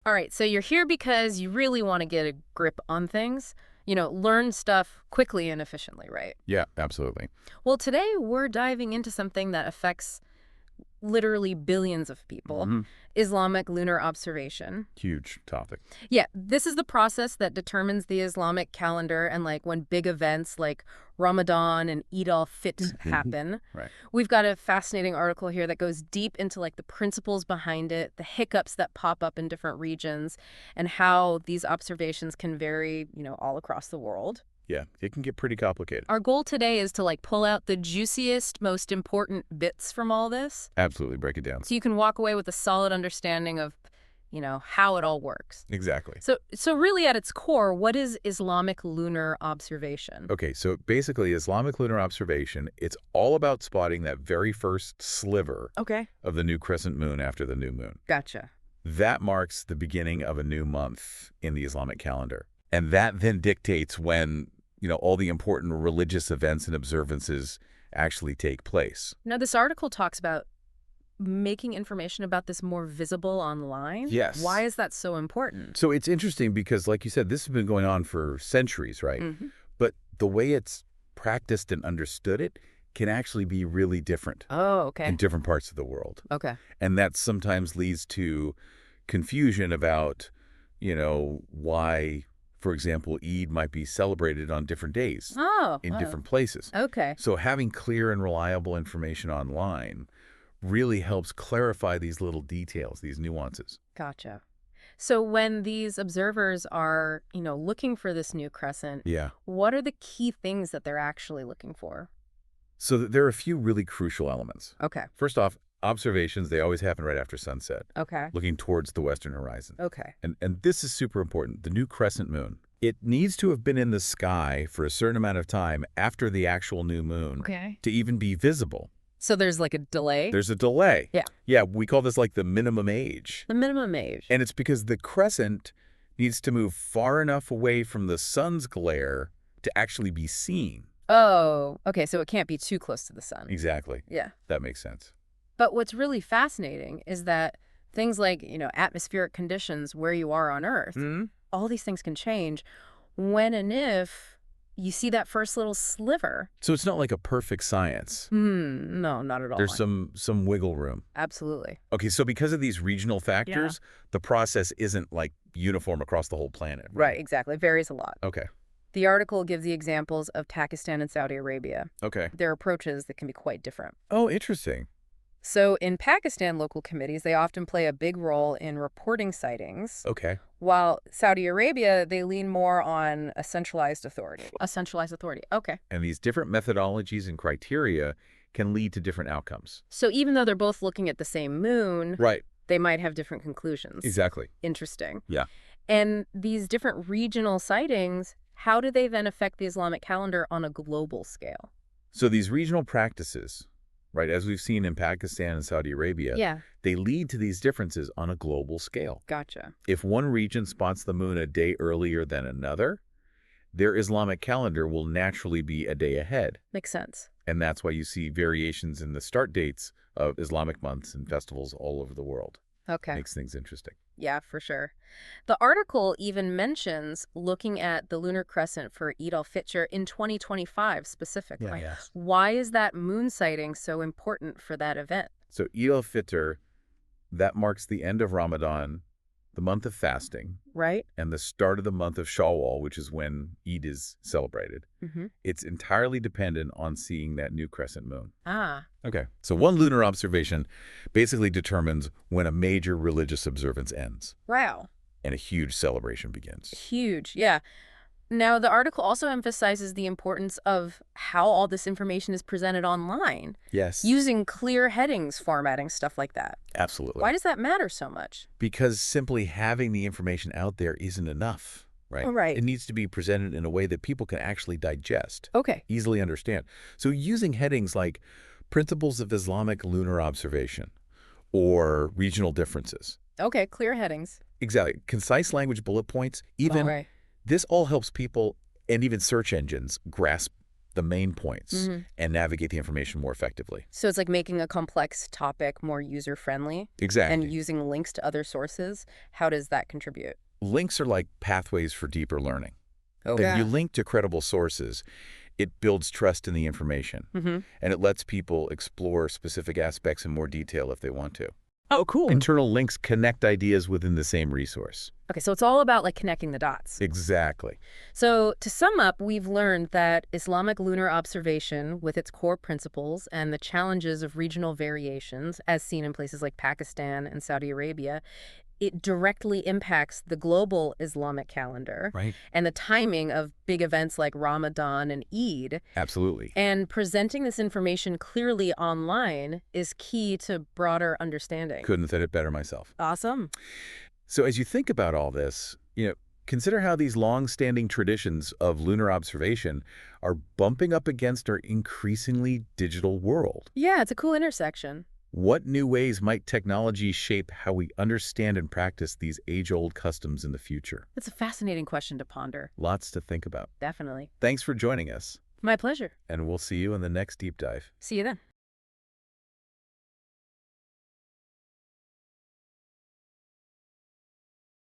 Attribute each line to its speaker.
Speaker 1: All right, so you're here because you really want to get a grip on things, learn stuff quickly and efficiently, right?
Speaker 2: Yeah, absolutely.
Speaker 1: Well, today we're diving into something that affects literally billions of people,
Speaker 2: hmm
Speaker 1: Islamic lunar observation.
Speaker 2: Huge topic.
Speaker 1: Yeah, this is the process that determines the Islamic calendar and like when big events like Ramadan and Eid al-Fitr happen.
Speaker 2: Right.
Speaker 1: We've got a fascinating article here that goes deep into like the principles behind it, the hiccups that pop up in different regions, and how these observations can vary, all across the world.
Speaker 2: Yeah, it can get pretty complicated.
Speaker 1: Our goal today is to like pull out the juiciest, most important bits from all this
Speaker 2: Absolutely, break it down.
Speaker 1: so you can walk away with a solid understanding of, how it all works.
Speaker 2: Exactly.
Speaker 1: So really at its core, what is Islamic lunar observation?
Speaker 2: Okay, so basically Islamic lunar observation, it's all about spotting that very first sliver
Speaker 1: Okay.
Speaker 2: of the new crescent moon after the new moon.
Speaker 1: Gotcha.
Speaker 2: That marks the beginning of a new month in the Islamic calendar. And that then dictates when, all the important religious events and observances actually take place.
Speaker 1: Now, this article talks about making information about this more visible online.
Speaker 2: Yes.
Speaker 1: Why is that so important?
Speaker 2: So it's interesting because, like you said, this has been going on for centuries, right?
Speaker 1: Hmm.
Speaker 2: But the way it's practiced and understood it can actually be really different
Speaker 1: Oh, okay.
Speaker 2: in different parts of the world.
Speaker 1: Okay.
Speaker 2: And that sometimes leads to confusion about, why, for example, Eid might be celebrated on different days
Speaker 1: Oh,
Speaker 2: in
Speaker 1: wow.
Speaker 2: different places.
Speaker 1: Okay.
Speaker 2: So having clear and reliable information online really helps clarify these little details, these nuances.
Speaker 1: Gotcha. So when these observers are, looking for this new crescent,
Speaker 2: Yeah.
Speaker 1: what are the key things that they're actually looking for?
Speaker 2: So there are a few really crucial elements.
Speaker 1: Okay.
Speaker 2: First off, observations, they always happen right after sunset,
Speaker 1: Okay.
Speaker 2: looking towards the western horizon.
Speaker 1: Okay.
Speaker 2: And this is super important, the new crescent moon. It needs to have been in the sky for a certain amount of time after the actual new moon
Speaker 1: Okay.
Speaker 2: to even be visible.
Speaker 1: So there's like a delay?
Speaker 2: There's a delay.
Speaker 1: Yeah.
Speaker 2: Yeah, we call this like the minimum age.
Speaker 1: The minimum age.
Speaker 2: And it's because the crescent needs to move far enough away from the sun's glare to actually be seen.
Speaker 1: Oh, okay. So it can't be too close to the sun.
Speaker 2: Exactly.
Speaker 1: Yeah.
Speaker 2: That makes sense.
Speaker 1: But what's really fascinating is that things like, atmospheric conditions where you are on Earth, all these things can change when and if you see that first little sliver.
Speaker 2: So it's not like a perfect science.
Speaker 1: No, not at all.
Speaker 2: There's some wiggle room.
Speaker 1: Absolutely.
Speaker 2: Okay, so because of these regional factors, the process isn't like uniform across the whole planet.
Speaker 1: Right, exactly. It varies a lot.
Speaker 2: Okay.
Speaker 1: The article gives the examples of Pakistan and Saudi Arabia.
Speaker 2: Okay.
Speaker 1: Their approaches that can be quite different.
Speaker 2: Oh, interesting.
Speaker 1: So in Pakistan, local committees, they often play a big role in reporting sightings.
Speaker 2: Okay.
Speaker 1: While Saudi Arabia, they lean more on a centralized authority. A centralized authority. Okay.
Speaker 2: And these different methodologies and criteria can lead to different outcomes.
Speaker 1: So even though they're both looking at the same moon,
Speaker 2: Right.
Speaker 1: they might have different conclusions.
Speaker 2: Exactly.
Speaker 1: Interesting.
Speaker 2: Yeah.
Speaker 1: And these different regional sightings, how do they then affect the Islamic calendar on a global scale?
Speaker 2: So these regional practices, right, as we've seen in Pakistan and Saudi Arabia,
Speaker 1: Yeah.
Speaker 2: they lead to these differences on a global scale.
Speaker 1: Gotcha.
Speaker 2: If one region spots the moon a day earlier than another, their Islamic calendar will naturally be a day ahead.
Speaker 1: Makes sense.
Speaker 2: And that's why you see variations in the start dates of Islamic months and festivals all over the world.
Speaker 1: Okay.
Speaker 2: Makes things interesting.
Speaker 1: Yeah, for sure. The article even mentions looking at the lunar crescent for Eid al-Fitr in 2025 specifically.
Speaker 2: Yes.
Speaker 1: Why is that moon sighting so important for that event?
Speaker 2: So Eid al-Fitr, that marks the end of Ramadan, the month of fasting,
Speaker 1: Right?
Speaker 2: and the start of the month of Shawwal, which is when Eid is celebrated.
Speaker 1: Mm-hmm.
Speaker 2: It's entirely dependent on seeing that new crescent moon.
Speaker 1: Ah,
Speaker 2: Okay. So one lunar observation basically determines when a major religious observance ends
Speaker 1: wow.
Speaker 2: and a huge celebration begins.
Speaker 1: Huge. Yeah. Now, the article also emphasizes the importance of how all this information is presented online,
Speaker 2: Yes.
Speaker 1: using clear headings, formatting, stuff like that.
Speaker 2: Absolutely.
Speaker 1: Why does that matter so much?
Speaker 2: Because simply having the information out there isn't enough, right?
Speaker 1: Right.
Speaker 2: It needs to be presented in a way that people can actually digest,
Speaker 1: Okay.
Speaker 2: easily understand. So using headings like Principles of Islamic Lunar Observation or Regional Differences.
Speaker 1: Okay, clear headings.
Speaker 2: Exactly. Concise language bullet points, even
Speaker 1: Right.
Speaker 2: this all helps people and even search engines grasp the main points,
Speaker 1: Hmm.
Speaker 2: and navigate the information more effectively.
Speaker 1: So it's like making a complex topic more user-friendly and
Speaker 2: Exactly.
Speaker 1: using links to other sources. How does that contribute?
Speaker 2: Links are like pathways for deeper learning. If you
Speaker 1: Okay.
Speaker 2: link to credible sources, it builds trust in the information,
Speaker 1: Hmm.
Speaker 2: and it lets people explore specific aspects in more detail if they want to.
Speaker 1: Oh, cool.
Speaker 2: Internal links connect ideas within the same resource.
Speaker 1: Okay, so it's all about like connecting the dots.
Speaker 2: Exactly.
Speaker 1: So to sum up, we've learned that Islamic lunar observation, with its core principles and the challenges of regional variations, as seen in places like Pakistan and Saudi Arabia, it directly impacts the global Islamic calendar
Speaker 2: Right.
Speaker 1: and the timing of big events like Ramadan and Eid.
Speaker 2: Absolutely.
Speaker 1: And presenting this information clearly online is key to broader understanding.
Speaker 2: Couldn't have said it better myself.
Speaker 1: Awesome.
Speaker 2: So as you think about all this, consider how these long-standing traditions of lunar observation are bumping up against our increasingly digital world.
Speaker 1: Yeah, it's a cool intersection.
Speaker 2: What new ways might technology shape how we understand and practice these age-old customs in the future?
Speaker 1: It's a fascinating question to ponder.
Speaker 2: Lots to think about.
Speaker 1: Definitely.
Speaker 2: Thanks for joining us,
Speaker 1: My pleasure.
Speaker 2: and we'll see you in the next deep dive.
Speaker 1: See you then.